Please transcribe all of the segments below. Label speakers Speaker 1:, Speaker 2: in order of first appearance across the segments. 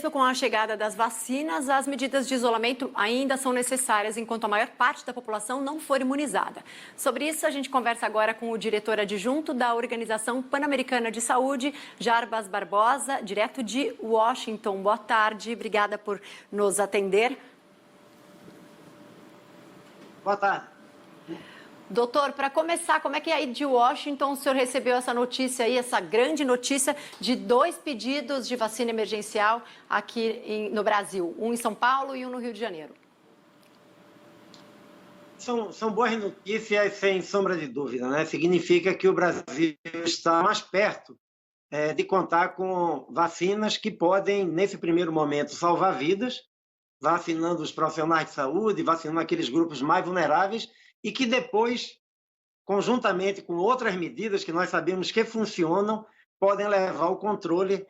Speaker 1: com a chegada das vacinas, as medidas de isolamento ainda são necessárias enquanto a maior parte da população não for imunizada. Sobre isso, a gente conversa agora com o diretor adjunto da Organização Pan-Americana de Saúde, Jarbas Barbosa, direto de Washington. Boa tarde, obrigada por nos atender.
Speaker 2: Boa tarde.
Speaker 1: Doutor, para começar, como é que aí de Washington o senhor recebeu essa notícia aí, essa grande notícia de 2 pedidos de vacina emergencial aqui no Brasil, um em São Paulo e um no Rio de Janeiro?
Speaker 2: São boas notícias, sem sombra de dúvida, né? Significa que o Brasil está mais perto de contar com vacinas que podem, nesse primeiro momento, salvar vidas, vacinando os profissionais de saúde, vacinando aqueles grupos mais vulneráveis, e que depois, conjuntamente com outras medidas que nós sabemos que funcionam, podem levar ao controle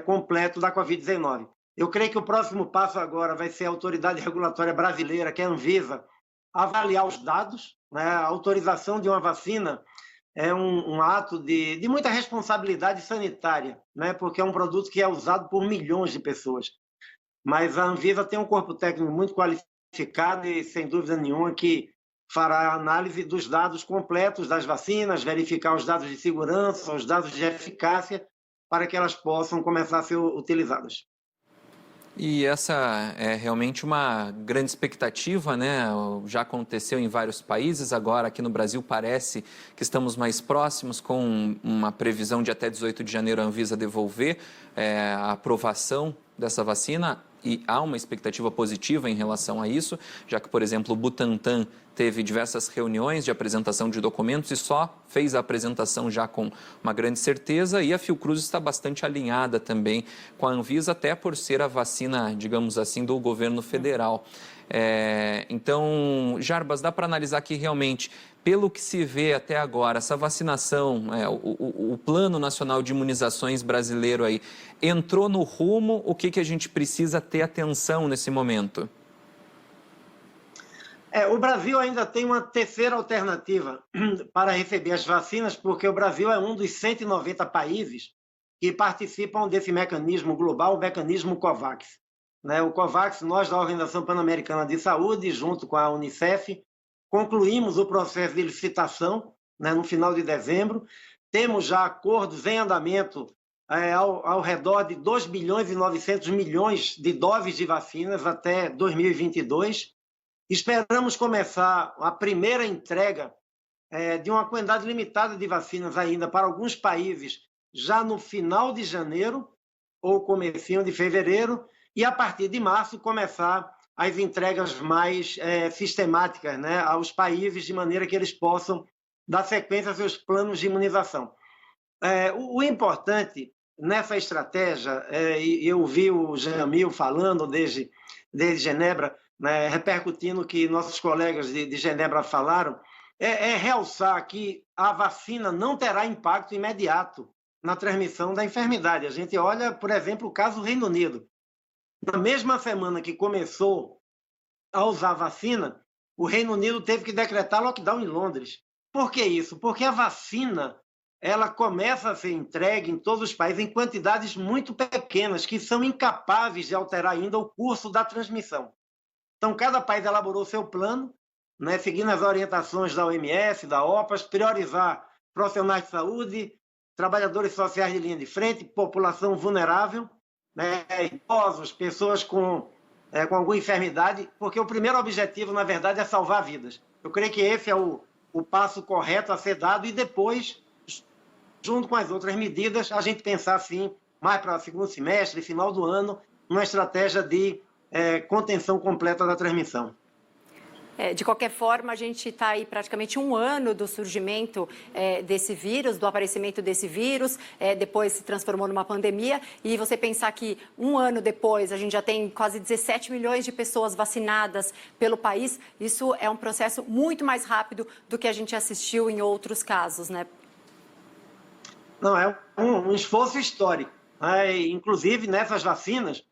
Speaker 2: completo da Covid-19. Eu creio que o próximo passo agora vai ser a autoridade regulatória brasileira, que é a Anvisa, avaliar os dados, né? A autorização de uma vacina é um ato de muita responsabilidade sanitária, né? Porque é um produto que é usado por milhões de pessoas. Mas a Anvisa tem um corpo técnico muito qualificado e, sem dúvida nenhuma, que fará a análise dos dados completos das vacinas, verificar os dados de segurança, os dados de eficácia, para que elas possam começar a ser utilizadas.
Speaker 3: E essa é realmente uma grande expectativa, né? Já aconteceu em vários países, agora aqui no Brasil parece que estamos mais próximos, com uma previsão de até 18 de janeiro a Anvisa devolver a aprovação dessa vacina, e há uma expectativa positiva em relação a isso, já que, por exemplo, o Butantan teve diversas reuniões de apresentação de documentos e só fez a apresentação já com uma grande certeza, e a Fiocruz está bastante alinhada também com a Anvisa, até por ser a vacina, digamos assim, do governo federal. Então, Jarbas, dá para analisar que realmente, pelo que se vê até agora, essa vacinação, o Plano Nacional de Imunizações brasileiro aí, entrou no rumo? O que a gente precisa ter atenção nesse momento?
Speaker 2: O Brasil ainda tem uma terceira alternativa para receber as vacinas, porque o Brasil é um dos 190 países que participam desse mecanismo global, o mecanismo COVAX. O COVAX, nós da Organização Pan-Americana de Saúde, junto com a Unicef, concluímos o processo de licitação no final de dezembro. Temos já acordos em andamento ao redor de 2 bilhões e 900 milhões de doses de vacinas até 2022. Esperamos começar a primeira entrega de uma quantidade limitada de vacinas ainda para alguns países já no final de janeiro ou comecinho de fevereiro, e a partir de março começar as entregas mais sistemáticas aos países, de maneira que eles possam dar sequência aos seus planos de imunização. O importante nessa estratégia, eu vi o Jamil falando desde Genebra, repercutindo o que nossos colegas de Genebra falaram, é realçar que a vacina não terá impacto imediato na transmissão da enfermidade. A gente olha, por exemplo, o caso do Reino Unido. Na mesma semana que começou a usar a vacina, o Reino Unido teve que decretar lockdown em Londres. Por que isso? Porque a vacina ela começa a ser entregue em todos os países em quantidades muito pequenas, que são incapazes de alterar ainda o curso da transmissão. Então, cada país elaborou seu plano, seguindo as orientações da OMS, da OPAS, priorizar profissionais de saúde, trabalhadores sociais de linha de frente, população vulnerável, idosos, pessoas com alguma enfermidade, porque o primeiro objetivo, na verdade, é salvar vidas. Eu creio que esse é o passo correto a ser dado, e depois, junto com as outras medidas, a gente pensar, assim, mais para o segundo semestre, final do ano, numa estratégia de contenção completa da transmissão.
Speaker 1: De qualquer forma, a gente está aí praticamente 1 ano do surgimento desse vírus, do aparecimento desse vírus, depois se transformou numa pandemia, e você pensar que 1 ano depois a gente já tem quase 17 milhões de pessoas vacinadas pelo país, isso é um processo muito mais rápido do que a gente assistiu em outros casos, né?
Speaker 2: Não, é um esforço histórico. Inclusive, nessas vacinas,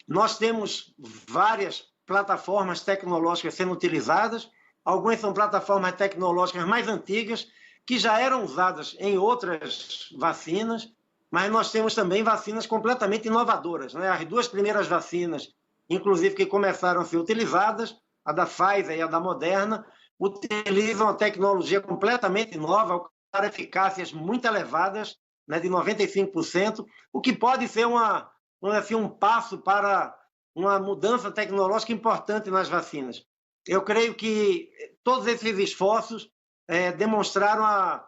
Speaker 2: nós temos várias plataformas tecnológicas sendo utilizadas. Algumas são plataformas tecnológicas mais antigas, que já eram usadas em outras vacinas, mas nós temos também vacinas completamente inovadoras, né? As duas primeiras vacinas, inclusive, que começaram a ser utilizadas, a da Pfizer e a da Moderna, utilizam a tecnologia completamente nova, alcançar eficácias muito elevadas, né, de 95%, o que pode ser um passo para uma mudança tecnológica importante nas vacinas. Eu creio que todos esses esforços demonstraram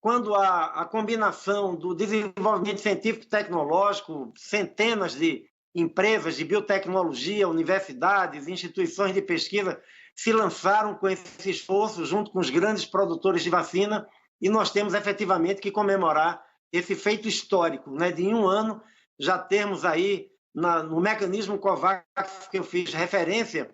Speaker 2: quando a combinação do desenvolvimento científico e tecnológico, centenas de empresas de biotecnologia, universidades, instituições de pesquisa se lançaram com esse esforço junto com os grandes produtores de vacina, e nós temos efetivamente que comemorar esse feito histórico, né, de em um ano já termos aí no mecanismo COVAX que eu fiz referência,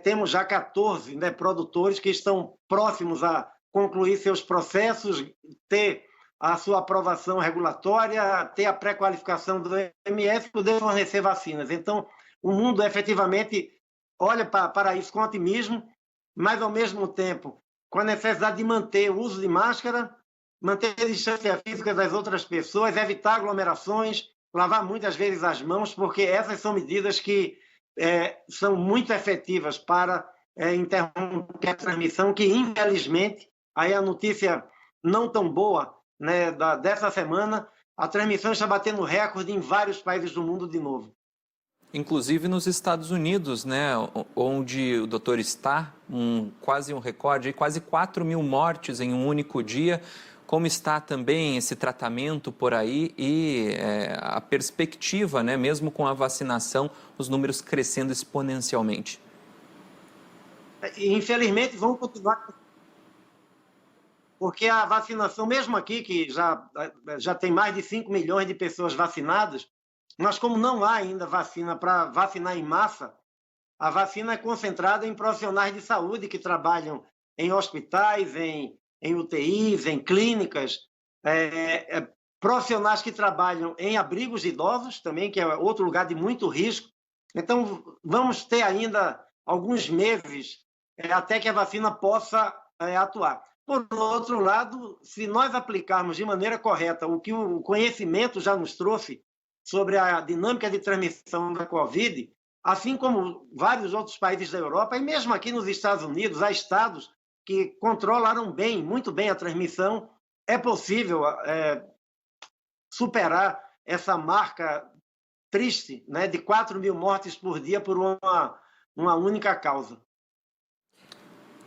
Speaker 2: temos já 14, né, produtores que estão próximos a concluir seus processos, ter a sua aprovação regulatória, ter a pré-qualificação do OMS e poder fornecer vacinas. Então, o mundo efetivamente olha para isso com otimismo, mas, ao mesmo tempo, com a necessidade de manter o uso de máscara, manter a distância física das outras pessoas, evitar aglomerações, lavar muitas vezes as mãos, porque essas são medidas que são muito efetivas para interromper a transmissão, que, infelizmente, aí a notícia não tão boa, né, dessa semana, a transmissão está batendo recorde em vários países do mundo de novo.
Speaker 3: Inclusive nos Estados Unidos, né, onde o doutor está, quase um recorde, quase 4.000 mortes em um único dia. Como está também esse tratamento por aí e a perspectiva, né, mesmo com a vacinação, os números crescendo exponencialmente?
Speaker 2: Infelizmente, vão continuar, porque a vacinação, mesmo aqui, que já tem mais de 5 milhões de pessoas vacinadas, mas como não há ainda vacina para vacinar em massa, a vacina é concentrada em profissionais de saúde que trabalham em hospitais, em UTIs, em clínicas, profissionais que trabalham em abrigos de idosos também, que é outro lugar de muito risco. Então, vamos ter ainda alguns meses até que a vacina possa atuar. Por outro lado, se nós aplicarmos de maneira correta o que o conhecimento já nos trouxe sobre a dinâmica de transmissão da Covid, assim como vários outros países da Europa, e mesmo aqui nos Estados Unidos, há estados que controlaram muito bem a transmissão, é possível superar essa marca triste, né, de 4.000 mortes por dia por uma única causa.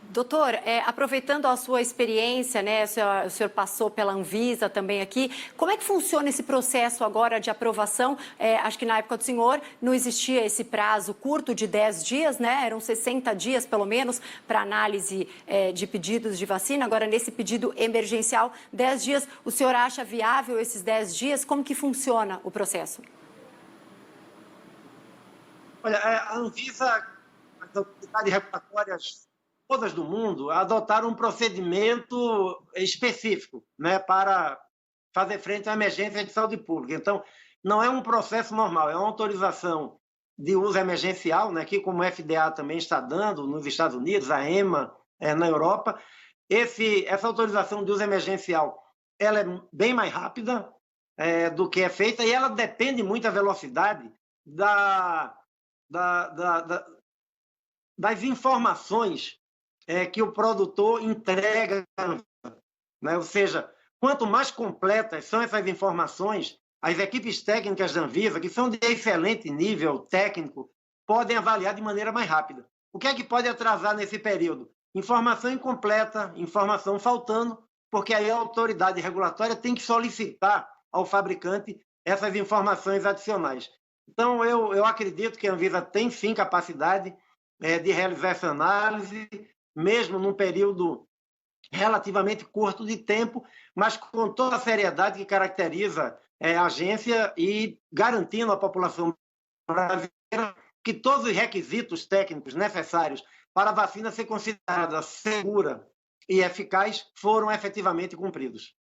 Speaker 1: Doutor, aproveitando a sua experiência, né, o senhor passou pela Anvisa também aqui, como é que funciona esse processo agora de aprovação? Acho que na época do senhor não existia esse prazo curto de 10 dias, né? Eram 60 dias, pelo menos, para análise de pedidos de vacina. Agora, nesse pedido emergencial, 10 dias, o senhor acha viável esses 10 dias? Como que funciona o processo?
Speaker 2: Olha, a Anvisa, as autoridades regulatórias todas do mundo, adotaram um procedimento específico, né, para fazer frente à emergência de saúde pública. Então, não é um processo normal, é uma autorização de uso emergencial, né, que como o FDA também está dando nos Estados Unidos, a EMA na Europa. Essa autorização de uso emergencial, ela é bem mais rápida do que é feita, e ela depende muito da velocidade das informações que o produtor entrega, né? Ou seja, quanto mais completas são essas informações, as equipes técnicas da Anvisa, que são de excelente nível técnico, podem avaliar de maneira mais rápida. O que é que pode atrasar nesse período? Informação incompleta, informação faltando, porque aí a autoridade regulatória tem que solicitar ao fabricante essas informações adicionais. Então, eu acredito que a Anvisa tem sim capacidade de realizar essa análise, mesmo num período relativamente curto de tempo, mas com toda a seriedade que caracteriza a agência, e garantindo à população brasileira que todos os requisitos técnicos necessários para a vacina ser considerada segura e eficaz foram efetivamente cumpridos.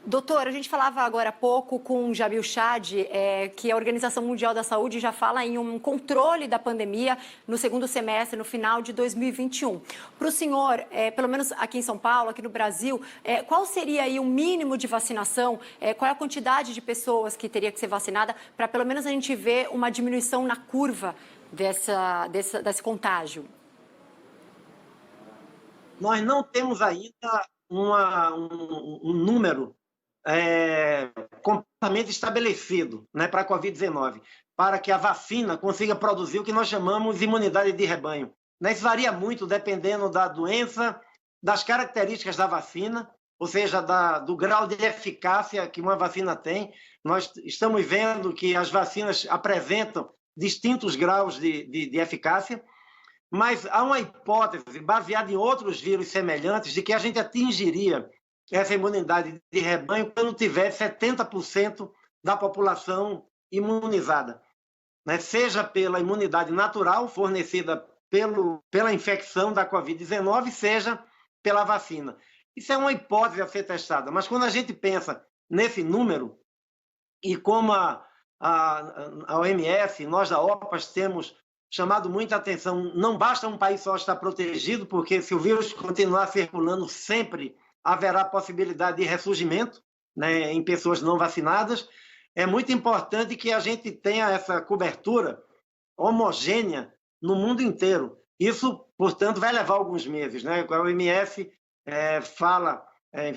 Speaker 1: Doutor, a gente falava agora há pouco com o Jamil Chad, que a Organização Mundial da Saúde já fala em um controle da pandemia no segundo semestre, no final de 2021. Para o senhor, pelo menos aqui em São Paulo, aqui no Brasil, qual seria aí o mínimo de vacinação? Qual é a quantidade de pessoas que teria que ser vacinada para pelo menos a gente ver uma diminuição na curva desse contágio?
Speaker 2: Nós não temos ainda um número completamente estabelecido, né, para a Covid-19, para que a vacina consiga produzir o que nós chamamos de imunidade de rebanho. Né, isso varia muito dependendo da doença, das características da vacina, ou seja, do grau de eficácia que uma vacina tem. Nós estamos vendo que as vacinas apresentam distintos graus de eficácia, mas há uma hipótese, baseada em outros vírus semelhantes, de que a gente atingiria essa imunidade de rebanho quando tiver 70% da população imunizada, né? Seja pela imunidade natural fornecida pela infecção da Covid-19, seja pela vacina. Isso é uma hipótese a ser testada, mas quando a gente pensa nesse número, e como a OMS, nós da OPAS temos chamado muita atenção, não basta um país só estar protegido, porque se o vírus continuar circulando sempre haverá possibilidade de ressurgimento, né, em pessoas não vacinadas. É muito importante que a gente tenha essa cobertura homogênea no mundo inteiro. Isso, portanto, vai levar alguns meses, né? A OMS fala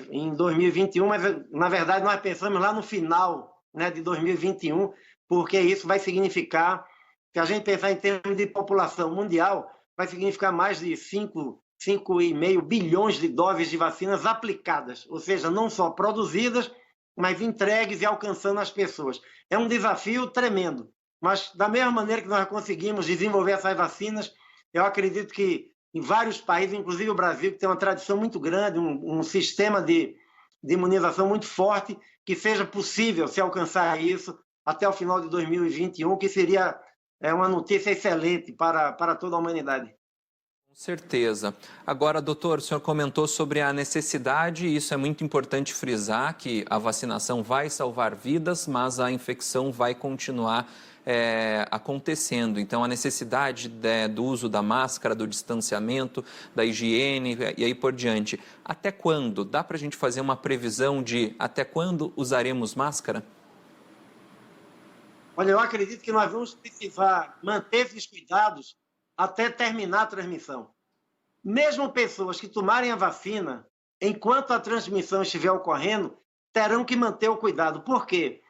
Speaker 2: em 2021, mas, na verdade, nós pensamos lá no final, né, de 2021, porque isso vai significar, se a gente pensar em termos de população mundial, vai significar mais de 5,5 bilhões de doses de vacinas aplicadas, ou seja, não só produzidas, mas entregues e alcançando as pessoas. É um desafio tremendo, mas da mesma maneira que nós conseguimos desenvolver essas vacinas, eu acredito que em vários países, inclusive o Brasil, que tem uma tradição muito grande, um sistema de imunização muito forte, que seja possível se alcançar isso até o final de 2021, que seria uma notícia excelente para toda a humanidade.
Speaker 3: Com certeza. Agora, doutor, o senhor comentou sobre a necessidade, e isso é muito importante frisar, que a vacinação vai salvar vidas, mas a infecção vai continuar acontecendo. Então, a necessidade do uso da máscara, do distanciamento, da higiene e aí por diante. Até quando? Dá para a gente fazer uma previsão de até quando usaremos máscara?
Speaker 2: Olha, eu acredito que nós vamos precisar manter esses cuidados até terminar a transmissão. Mesmo pessoas que tomarem a vacina, enquanto a transmissão estiver ocorrendo, terão que manter o cuidado. Por quê?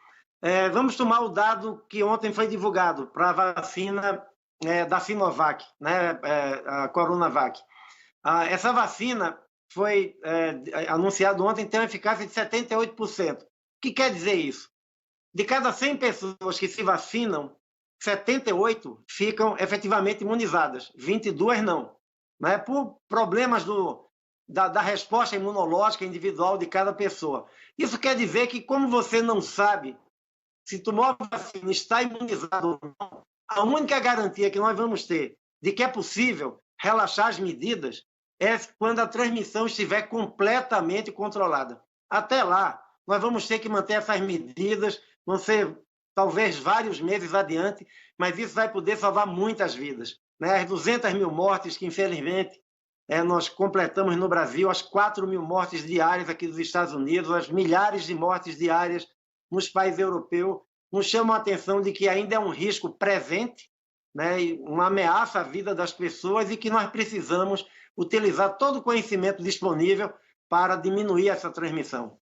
Speaker 2: Vamos tomar o dado que ontem foi divulgado para a vacina da Sinovac, né, a Coronavac. Essa vacina foi anunciada ontem, tem uma eficácia de 78%. O que quer dizer isso? De cada 100 pessoas que se vacinam, 78 ficam efetivamente imunizadas, 22 não, né? Por problemas da resposta imunológica individual de cada pessoa. Isso quer dizer que, como você não sabe se tomou a vacina está imunizado ou não, a única garantia que nós vamos ter de que é possível relaxar as medidas é quando a transmissão estiver completamente controlada. Até lá, nós vamos ter que manter essas medidas, vão ser talvez vários meses adiante, mas isso vai poder salvar muitas vidas, né? As 200 mil mortes que, infelizmente, nós completamos no Brasil, as 4 mil mortes diárias aqui dos Estados Unidos, as milhares de mortes diárias nos países europeus, nos chamam a atenção de que ainda é um risco presente, né? Uma ameaça à vida das pessoas e que nós precisamos utilizar todo o conhecimento disponível para diminuir essa transmissão.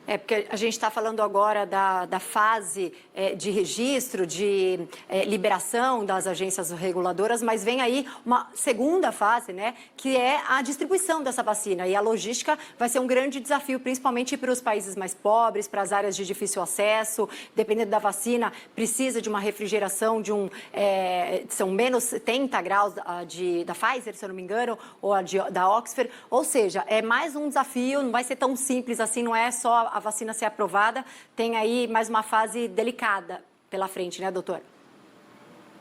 Speaker 1: Porque a gente está falando agora da fase de registro, de liberação das agências reguladoras, mas vem aí uma segunda fase, né, que é a distribuição dessa vacina. E a logística vai ser um grande desafio, principalmente para os países mais pobres, para as áreas de difícil acesso. Dependendo da vacina, precisa de uma refrigeração são menos 70 graus da Pfizer, se eu não me engano, ou da Oxford. Ou seja, é mais um desafio, não vai ser tão simples assim, não é só a vacina ser aprovada, tem aí mais uma fase delicada pela frente, né, doutor?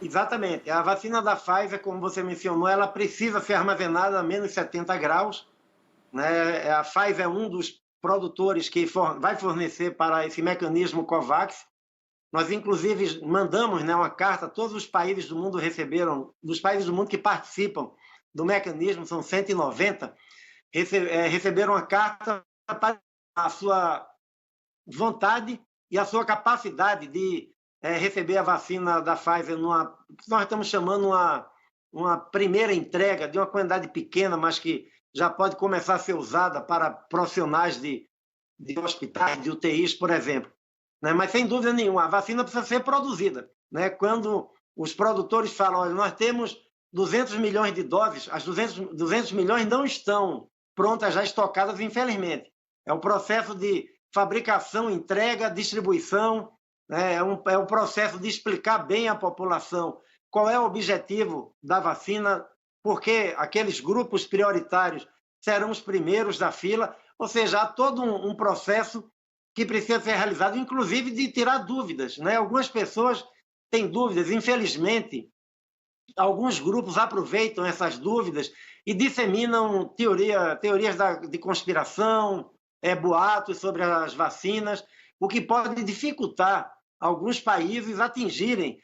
Speaker 2: Exatamente. A vacina da Pfizer, como você mencionou, ela precisa ser armazenada a menos 70 graus. Né? A Pfizer é um dos produtores que vai fornecer para esse mecanismo COVAX. Nós, inclusive, mandamos, né, uma carta, todos os países do mundo receberam, dos países do mundo que participam do mecanismo, são 190, receberam uma carta para a sua vontade e a sua capacidade de receber a vacina da Pfizer nós estamos chamando uma primeira entrega de uma quantidade pequena, mas que já pode começar a ser usada para profissionais de hospitais, de UTIs, por exemplo. Né? Mas, sem dúvida nenhuma, a vacina precisa ser produzida. Né? Quando os produtores falam, olha, nós temos 200 milhões de doses, as 200 milhões não estão prontas, já estocadas, infelizmente. É o processo de fabricação, entrega, distribuição, né? É um processo de explicar bem à população qual é o objetivo da vacina, porque aqueles grupos prioritários serão os primeiros da fila, ou seja, há todo um processo que precisa ser realizado, inclusive de tirar dúvidas. Né? Algumas pessoas têm dúvidas, infelizmente, alguns grupos aproveitam essas dúvidas e disseminam teorias de conspiração, boatos sobre as vacinas, o que pode dificultar alguns países atingirem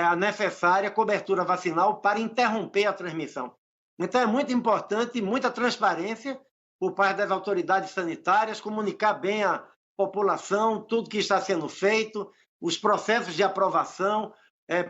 Speaker 2: a necessária cobertura vacinal para interromper a transmissão. Então, é muito importante, muita transparência por parte das autoridades sanitárias, comunicar bem à população tudo que está sendo feito, os processos de aprovação,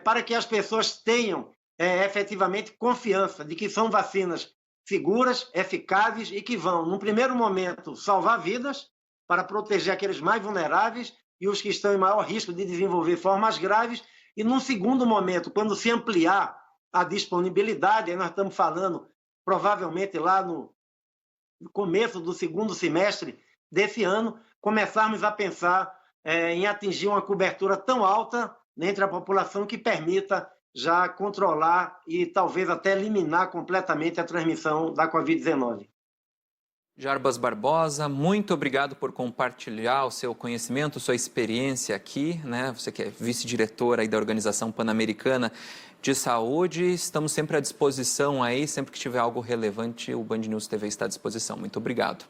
Speaker 2: para que as pessoas tenham efetivamente confiança de que são vacinas seguras, eficazes e que vão, num primeiro momento, salvar vidas para proteger aqueles mais vulneráveis e os que estão em maior risco de desenvolver formas graves, e num segundo momento, quando se ampliar a disponibilidade, aí nós estamos falando provavelmente lá no começo do segundo semestre desse ano, começarmos a pensar em atingir uma cobertura tão alta entre a população que permita já controlar e talvez até eliminar completamente a transmissão da Covid-19.
Speaker 3: Jarbas Barbosa, muito obrigado por compartilhar o seu conhecimento, sua experiência aqui, né? Você que é vice-diretora aí da Organização Pan-Americana de Saúde. Estamos sempre à disposição aí, sempre que tiver algo relevante, o Band News TV está à disposição. Muito obrigado.